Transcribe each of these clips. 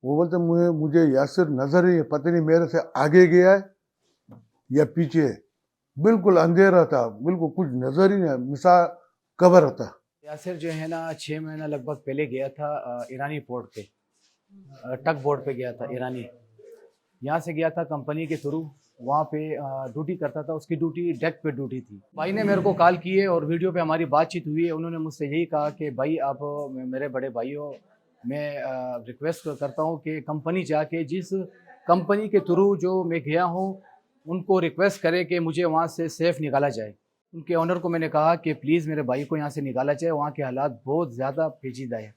وہ بولتے مجھے یاسر نظر ہی پتہ نہیں میرے سے آگے گیا ہے یا پیچھے. بالکل اندھیرا تھا, بالکل کچھ نظر ہی نہیں, مثال قبر تھا. یاسر جو ہے نا 6 مہینہ لگ بھگ پہلے گیا تھا ایرانی پورٹ پہ, ٹگ بورڈ پہ گیا تھا ایرانی. یہاں سے گیا تھا کمپنی کے تھرو, وہاں پہ ڈیوٹی کرتا تھا, اس کی ڈیوٹی ڈیک پہ ڈیوٹی تھی. بھائی نے میرے کو کال کی ہے اور ویڈیو پہ ہماری بات چیت ہوئی ہے. انہوں نے مجھ سے یہی کہا کہ بھائی آپ میرے بڑے بھائی ہو, میں ریکویسٹ کرتا ہوں کہ کمپنی جا کے جس کمپنی کے تھرو جو میں گیا ہوں ان کو ریکویسٹ کرے کہ مجھے وہاں سے سیف نکالا جائے. ان کے آنر کو میں نے کہا کہ پلیز میرے بھائی کو یہاں سے نکالا جائے, وہاں کے حالات بہت زیادہ پیچیدہ ہیں.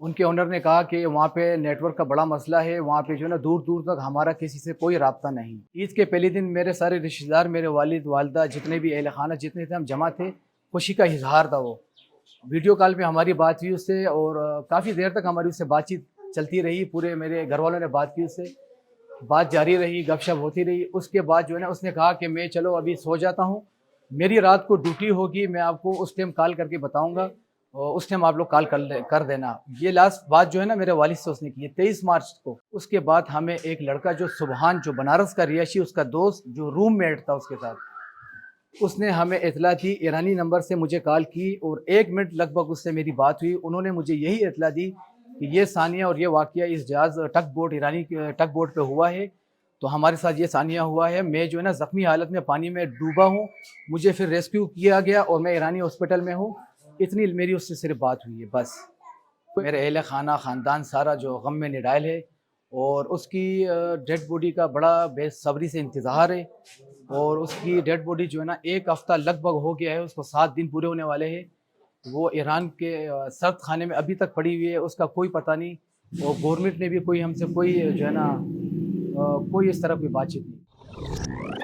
ان کے آنر نے کہا کہ وہاں پہ نیٹ ورک کا بڑا مسئلہ ہے, وہاں پہ جو ہے نا دور دور تک ہمارا کسی سے کوئی رابطہ نہیں. عید کے پہلے دن میرے سارے رشتہ دار, میرے والد والدہ, جتنے بھی اہل خانہ جتنے تھے, ہم جمع تھے. خوشی کا اظہار تھا. وہ ویڈیو کال پہ ہماری بات ہوئی اس سے, اور کافی دیر تک ہماری اس سے بات چیت چلتی رہی. پورے میرے گھر والوں نے بات کی اس سے, بات جاری رہی, گپ شپ ہوتی رہی. اس کے بعد جو ہے نا اس نے کہا کہ میں چلو ابھی سو جاتا ہوں, میری رات کو ڈیوٹی ہوگی, میں آپ کو اس ٹائم کال کر کے بتاؤں گا, اور اس ٹائم آپ لوگ کال کر دینا. یہ لاسٹ بات جو ہے نا میرے والد سے اس نے کی ہے 23 مارچ کو. اس کے بعد ہمیں ایک لڑکا جو سبحان, جو بنارس کا رہائشی, اس کا دوست جو روم میٹ تھا اس کے ساتھ, اس نے ہمیں اطلاع دی. ایرانی نمبر سے مجھے کال کی اور 1 منٹ لگ بھگ اس سے میری بات ہوئی. انہوں نے مجھے یہی اطلاع دی کہ یہ ثانیہ اور یہ واقعہ اس جہاز ٹگ بوٹ, ایرانی ٹگ بوٹ پہ ہوا ہے, تو ہمارے ساتھ یہ ثانیہ ہوا ہے. میں جو ہے نا زخمی حالت میں پانی میں ڈوبا ہوں, مجھے پھر ریسکیو کیا گیا اور میں ایرانی ہاسپٹل میں ہوں. اتنی میری اس سے صرف بات ہوئی ہے بس. میرے اہل خانہ خاندان سارا جو غم میں نڈائل ہے, اور اس کی ڈیڈ باڈی کا بڑا بے صبری سے انتظار ہے. اور اس کی ڈیڈ باڈی جو ہے نا 1 ہفتہ لگ بھگ ہو گیا ہے, اس کو 7 دن پورے ہونے والے ہیں. وہ ایران کے سرد خانے میں ابھی تک پڑی ہوئی ہے, اس کا کوئی پتہ نہیں. اور گورنمنٹ نے بھی کوئی ہم سے کوئی جو ہے نا کوئی اس طرح کوئی بات چیت نہیں.